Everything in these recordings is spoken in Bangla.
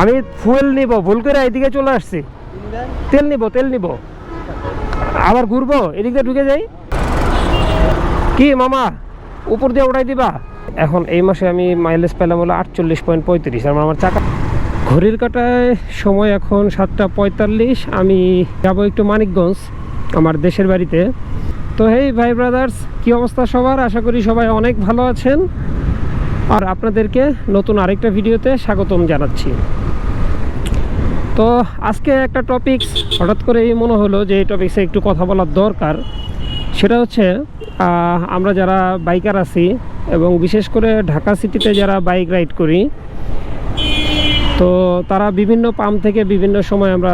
আমি ফুয়েল নিব, ভুল করে এদিকে চলে আসছি। তেল নিব আবার ঘুরবো, এদিক দিয়ে ঢুকে যাই। কি মামা, উপর দিয়ে উঠাই দিবা? এখন এই মাসে আমি মাইলেজ পেলাম হলো 48.35। আমার চাকা ঘড়ির কাঁটায় সময় এখন 7টা 45। আমি যাব একটু মানিকগঞ্জ, আমার দেশের বাড়িতে। তো হেই ভাই ব্রাদার্স, কি অবস্থা সবার? আশা করি সবাই অনেক ভালো আছেন। আর আপনাদেরকে নতুন আরেকটা ভিডিওতে স্বাগতম জানাচ্ছি। তো আজকে একটা টপিকস হঠাৎ করেই মনে হলো যে এই টপিক্সে একটু কথা বলার দরকার। সেটা হচ্ছে আমরা যারা বাইকার আছি এবং বিশেষ করে ঢাকা সিটিতে যারা বাইক রাইড করি, তো তারা বিভিন্ন পাম্প থেকে বিভিন্ন সময় আমরা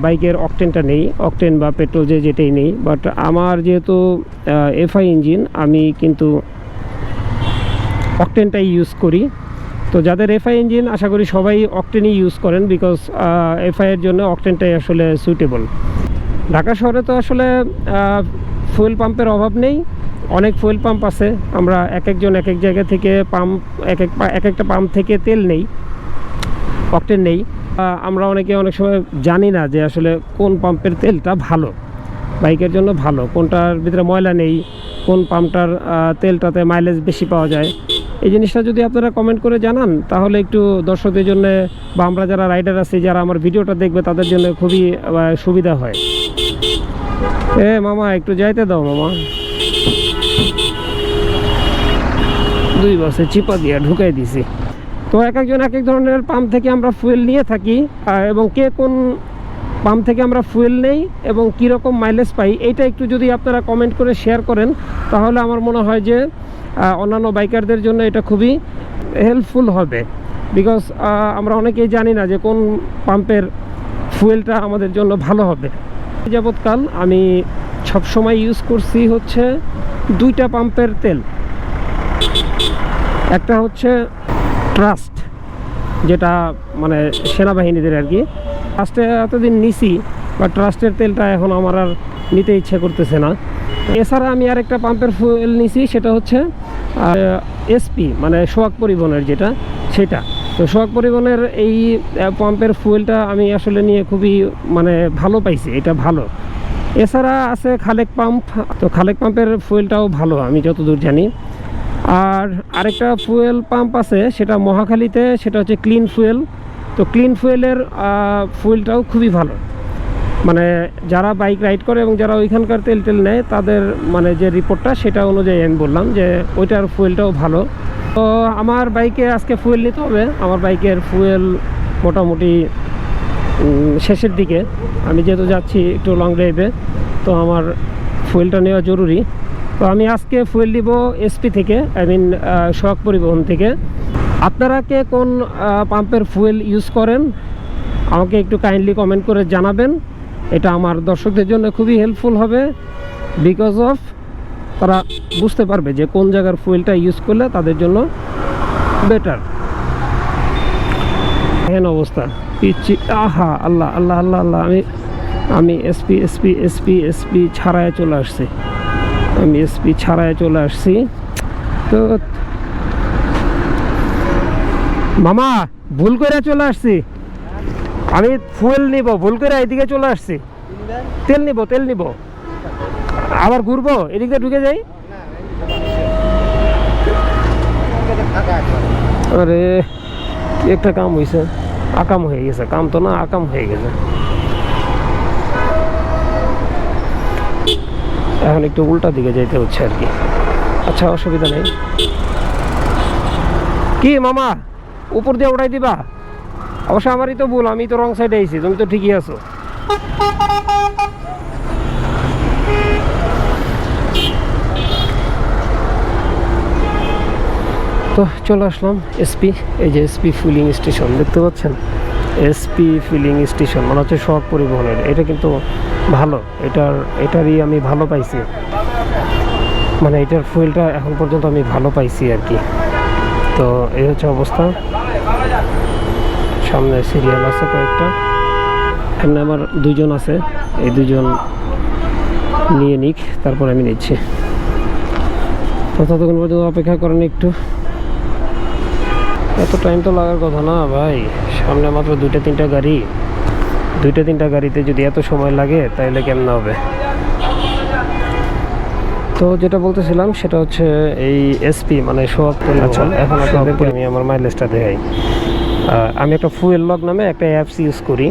বাইকের অকটেনটা নেই, অকটেন বা পেট্রোল যেটাই নেই। বাট আমার যেহেতু এফআই ইঞ্জিন, আমি কিন্তু অকটেনটাই ইউজ করি। তো যাদের এফআই ইঞ্জিন, আশা করি সবাই অকটেনই ইউজ করেন, বিকজ এফআইয়ের জন্য অকটেনটাই আসলে সুইটেবল। ঢাকা শহরে তো আসলে ফুয়েল পাম্পের অভাব নেই, অনেক ফুয়েল পাম্প আছে। আমরা একজন এক জায়গা থেকে পাম্প, এক একটা পাম্প থেকে তেল নেই, অকটেন নেই। আমরা অনেক সময় জানি না যে আসলে কোন পাম্পের তেলটা ভালো, বাইকের জন্য ভালো, কোনটার ভিতরে ময়লা নেই, কোন পাম্পটার তেলটাতে মাইলেজ বেশি পাওয়া যায়। এই জিনিসটা যদি আপনারা কমেন্ট করে জানান, তাহলে একটু দর্শকদের জন্য বা আমরা যারা রাইডার আছি, যারা আমার ভিডিওটা দেখবে, তাদের জন্য খুবই সুবিধা হয়। মামা একটু যাইতে দাও মামা, 2 বাসে চিপা দিয়ে ঢুকাই দিছি। তো একজন এক ধরনের পাম্প থেকে আমরা ফুয়েল নিয়ে থাকি, এবং কে কোন পাম্প থেকে আমরা ফুয়েল নেই এবং কীরকম মাইলেজ পাই, এইটা একটু যদি আপনারা কমেন্ট করে শেয়ার করেন, তাহলে আমার মনে হয় যে অন্যান্য বাইকারদের জন্য এটা খুবই হেল্পফুল হবে। বিকজ আমরা অনেকেই জানি না যে কোন পাম্পের ফুয়েলটা আমাদের জন্য ভালো হবে। যাবৎকাল আমি সবসময় ইউজ করছি হচ্ছে 2টা পাম্পের তেল। একটা হচ্ছে ট্রাস্ট, যেটা মানে সেনাবাহিনীদের আর কি। ট্রাস্টে এতদিন নিছি, বা ট্রাস্টের তেলটা এখন আমার আর নিতে ইচ্ছে করতেছে না। এছাড়া আমি আরেকটা পাম্পের ফুয়েল নিছি, সেটা হচ্ছে এসপি, মানে সোহাগ পরিবহনের যেটা, সেটা। তো সোহাগ পরিবহনের এই পাম্পের ফুয়েলটা আমি আসলে নিয়ে খুবই মানে ভালো পাইছি, এটা ভালো। এছাড়া আছে খালেক পাম্প, তো খালেক পাম্পের ফুয়েলটাও ভালো আমি যতদূর জানি। আর আরেকটা ফুয়েল পাম্প আছে, সেটা মহাখালীতে, সেটা হচ্ছে ক্লিন ফুয়েল। তো ক্লিন ফুয়েলের ফুয়েলটাও খুবই ভালো। মানে যারা বাইক রাইড করে এবং যারা ওইখানকার তেল নেয়, তাদের মানে যে রিপোর্টটা, সেটা অনুযায়ী আমি বললাম যে ওইটার ফুয়েলটাও ভালো। তো আমার বাইকে আজকে ফুয়েল নিতে হবে। আমার বাইকের ফুয়েল মোটামুটি শেষের দিকে, আমি যেহেতু যাচ্ছি একটু লং ড্রাইভে, তো আমার ফুয়েলটা নেওয়া জরুরি। তো আমি আজকে ফুয়েল নিব এসপি থেকে, আই মিন সোহাগ পরিবহন থেকে। আপনারা কে কোন পাম্পের ফুয়েল ইউজ করেন, আমাকে একটু কাইন্ডলি কমেন্ট করে জানাবেন। এটা আমার দর্শকদের জন্য খুবই হেল্পফুল হবে, বিকজ অফ তারা বুঝতে পারবে যে কোন জায়গার ফুয়েলটা ইউজ করলে তাদের জন্য বেটার। এহেন অবস্থা পিচ্ছি, আহা আল্লাহ আল্লাহ আল্লাহ আল্লাহ। আমি এসপি ছাড়ায় চলে আসছি, তো মামা ভুল করে চলে আসছি। আমি ফুয়েল নিব, ভুল করে এদিকে চলে আসছি। তেল নিব আবার ঘুরবো, এদিক দিয়ে ঢুকে যাই। আরে একটা কাম হয়েছে, আকাম হয়ে গেছে। কাম তো না, আকাম হয়ে গেছে। এখন একটু উল্টা দিকে যাইতে হচ্ছে আর কি। আচ্ছা, অসুবিধা নেই। কি মামা, উপর দিয়ে উঠাই দিবা? অবশ্য আমারই তো ভুল, আমি তো রং সাইডে আইছি, তুমি তো ঠিকই আছো। তো চলে আসলাম এসপি। এই যে এসপি ফিলিং স্টেশন দেখতে পাচ্ছেন, এসপি ফিলিং স্টেশন মানে হচ্ছে সোহাগ পরিবহনের। এটা কিন্তু ভালো, এটারই আমি ভালো পাইছি, মানে এটার ফুয়েলটা এখন পর্যন্ত আমি ভালো পাইছি আর কি। তো এই হচ্ছে অবস্থা। সামনে সিরিয়াল আছে কয়েকটা, এখানে আমার 2জন আছে, এই 2জন নিয়ে নিক, তারপর আমি নিচ্ছি। তো ততক্ষণ পর্যন্ত অপেক্ষা করেন একটু। এত টাইম তো লাগার কথা না ভাই, সামনে মাত্র দুইটা তিনটা গাড়িতে যদি এত সময় লাগে তাহলে কেমন হবে। তো যেটা বলতেছিলাম সেটা হচ্ছে এই এসপি মানে সোহাগ পরিবহন। এখন আপনাদেরকে আমি আমার মাইলেজটা দেখাই। আমি একটা ফুয়েল লগ নামে একটা অ্যাপস ইউজ করি।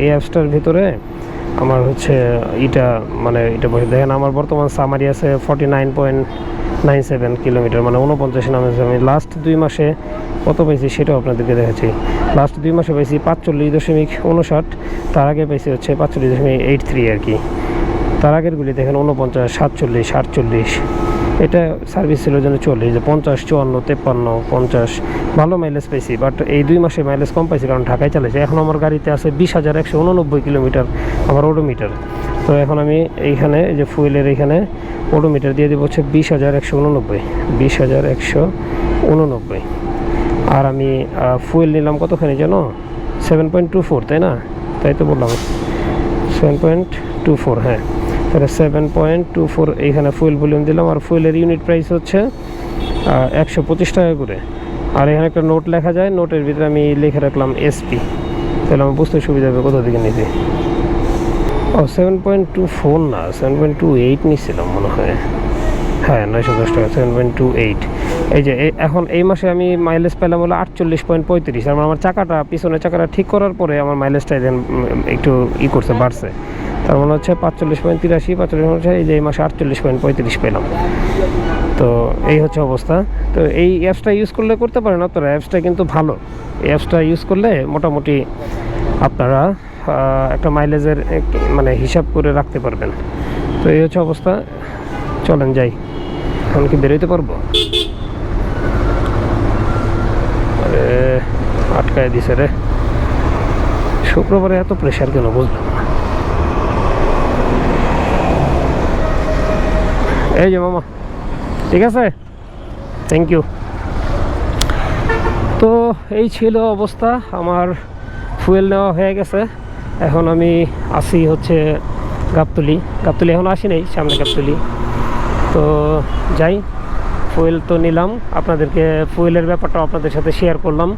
এই অ্যাপসটার ভিতরে আমার হচ্ছে এটা বসে দেখেন আমার বর্তমান সামারি আছে 49.97 কিলোমিটার, মানে 49 নামেছে। আমি লাস্ট 2 মাসে কত পাইছি সেটাও আপনাদেরকে দেখাচ্ছি। লাস্ট 2 মাসে পাইছি 45.59, তার আগে পাইছি হচ্ছে 45.83 আর কি। তার আগেরগুলি দেখেন 49, 47, 48, এটা সার্ভিস ছিল জন্য 40, 50, 54, 53, 50 ভালো মাইলেজ পাইছি। বাট এই 2 মাসে মাইলেজ কম পাইছি কারণ ঢাকায় চালাইছে। এখন আমার গাড়িতে আছে 20,189 কিলোমিটার আমার ওডোমিটার। তো এখন আমি এইখানে যে ফুয়েলের এইখানে ওডোমিটার দিয়ে দেবো হচ্ছে 20,189। আর আমি ফুয়েল নিলাম কতখানি জানো? 7.24, তাই না? তাই তো বললাম 7.24, হ্যাঁ। তাহলে 7.24 এইখানে ফুয়েল ভলিউম দিলাম। আর ফুয়েলের ইউনিট প্রাইস হচ্ছে 125 টাকা করে। আর এখানে একটা নোট লেখা যায়, নোটের ভিতরে আমি লিখে রাখলাম এসপি, তাহলে আমার বুঝতে সুবিধা হবে কোথা থেকে নিয়েছি। 7.24 না, 7.28 নিয়েছিলাম মনে হয়। হ্যাঁ, 910 টাকা, 7.28। এই যে এখন এই মাসে আমি মাইলেজ পেলাম হলো 48.35। আর আমার পিছনের চাকাটা ঠিক করার পরে আমার মাইলেজটা একটু করছে, বাড়ছে। তার মানে হচ্ছে 45.83, 45, এই যে এই মাসে 48.35 পেলাম। তো এই হচ্ছে অবস্থা। তো এই অ্যাপসটা ইউজ করলে করতে পারেন আপনারা। অ্যাপসটা কিন্তু ভালো। এই অ্যাপসটা ইউজ করলে মোটামুটি আপনারা একটা মাইলেজের মানে হিসাব করে রাখতে পারবেন। তো এই হচ্ছে অবস্থা। চলেন যাই। এখন কি বেরোতে পারবো? আরে আটকায় দিছে রে। শুক্রবারে এত প্রেশার কেন বুঝলাম না। এই যে মামা, ঠিক আছে, থ্যাংক ইউ। তো এই ছিল অবস্থা। আমার ফুয়েল নেওয়া হয়ে গেছে। এখন আমি আসি হচ্ছে গাবতলী এখন আসি নাই, সামনে গাবতলী। তো যাই, ফুয়েল তো নিলাম, আপনাদেরকে ফুয়েলের ব্যাপারটা আপনাদের সাথে শেয়ার করলাম।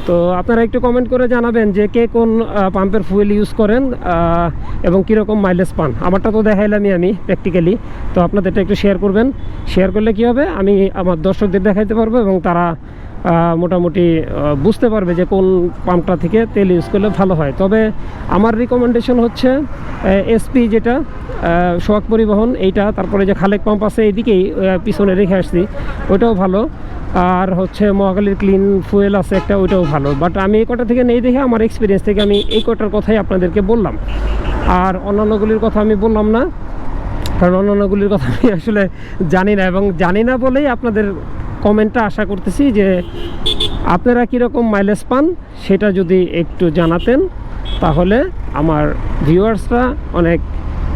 তো আপনারা একটু কমেন্ট করে জানাবেন যে কে কোন পাম্পের ফুয়েল ইউজ করেন এবং কীরকম মাইলেজ পান। আমারটা তো দেখাইলামই আমি প্র্যাকটিক্যালি। তো আপনাদেরটা একটু শেয়ার করবেন। শেয়ার করলে কী হবে, আমি আমার দর্শকদের দেখাইতে পারবো এবং তারা মোটামুটি বুঝতে পারবে যে কোন পাম্পটা থেকে তেল ইউজ করলে ভালো হয়। তবে আমার রিকমেন্ডেশন হচ্ছে এসপি, যেটা সোহাগ পরিবহন, এইটা। তারপরে যে খালেক পাম্প আছে এইদিকেই পিছনে রেখে আসছি, ওইটাও ভালো। আর হচ্ছে মহাখালীর ক্লিন ফুয়েল আছে একটা, ওইটাও ভালো। বাট আমি এই কটা থেকে নেই দেখে আমার এক্সপিরিয়েন্স থেকে আমি এই কটার কথাই আপনাদেরকে বললাম। আর অন্যান্যগুলির কথা আমি বললাম না, কারণ অন্যান্যগুলির কথা আমি আসলে জানি না। এবং জানি না বলেই আপনাদের কমেন্টটা আশা করতেছি যে আপনারা কীরকম মাইলেজ পান সেটা যদি একটু জানাতেন, তাহলে আমার ভিউয়ার্সরা অনেক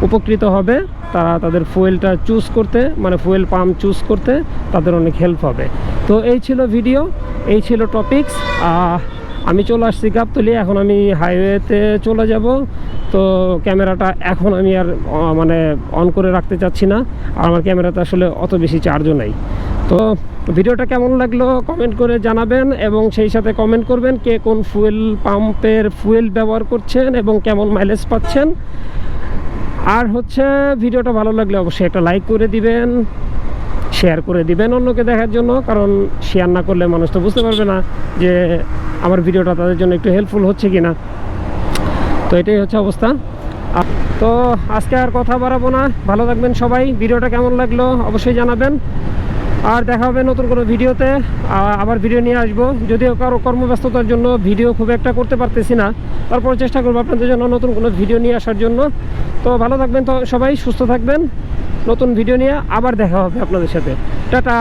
উপকৃত হবে। তারা তাদের ফুয়েলটা চুজ করতে, মানে ফুয়েল পাম্প চুজ করতে তাদের অনেক হেল্প হবে। তো এই ছিল ভিডিও, এই ছিল টপিকস। আমি চলে আসছি গাবতলী। এখন আমি হাইওয়েতে চলে যাব। তো ক্যামেরাটা এখন আমি আর মানে অন করে রাখতে চাচ্ছি না। আর আমার ক্যামেরাতে আসলে অত বেশি চার্জও নাই। তো ভিডিওটা কেমন লাগলো কমেন্ট করে জানাবেন, এবং সেই সাথে কমেন্ট করবেন কে কোন ফুয়েল পাম্পের ফুয়েল ব্যবহার করছেন এবং কেমন মাইলেজ পাচ্ছেন। আর হচ্ছে ভিডিওটা ভালো লাগলে অবশ্যই একটা লাইক করে দিবেন, শেয়ার করে দিবেন অন্যকে দেখার জন্য। কারণ শেয়ার না করলে মানুষ তো বুঝতে পারবে না যে আমার ভিডিওটা তাদের জন্য একটু হেল্পফুল হচ্ছে কিনা। তো এটাই হচ্ছে অবস্থা। তো আজকে আর কথা বাড়াবো না, ভালো থাকবেন সবাই। ভিডিওটা কেমন লাগলো অবশ্যই জানাবেন। আর দেখা হবে নতুন কোনো ভিডিওতে। আবার ভিডিও নিয়ে আসবো। যদিও কারো কর্মব্যস্ততার জন্য ভিডিও খুব একটা করতে পারতেছি না, তারপর চেষ্টা করবো আপনাদের জন্য নতুন কোনো ভিডিও নিয়ে আসার জন্য। তো ভালো থাকবেন তো সবাই, সুস্থ থাকবেন। নতুন ভিডিও নিয়ে আবার দেখা হবে আপনাদের সাথে। টাটা।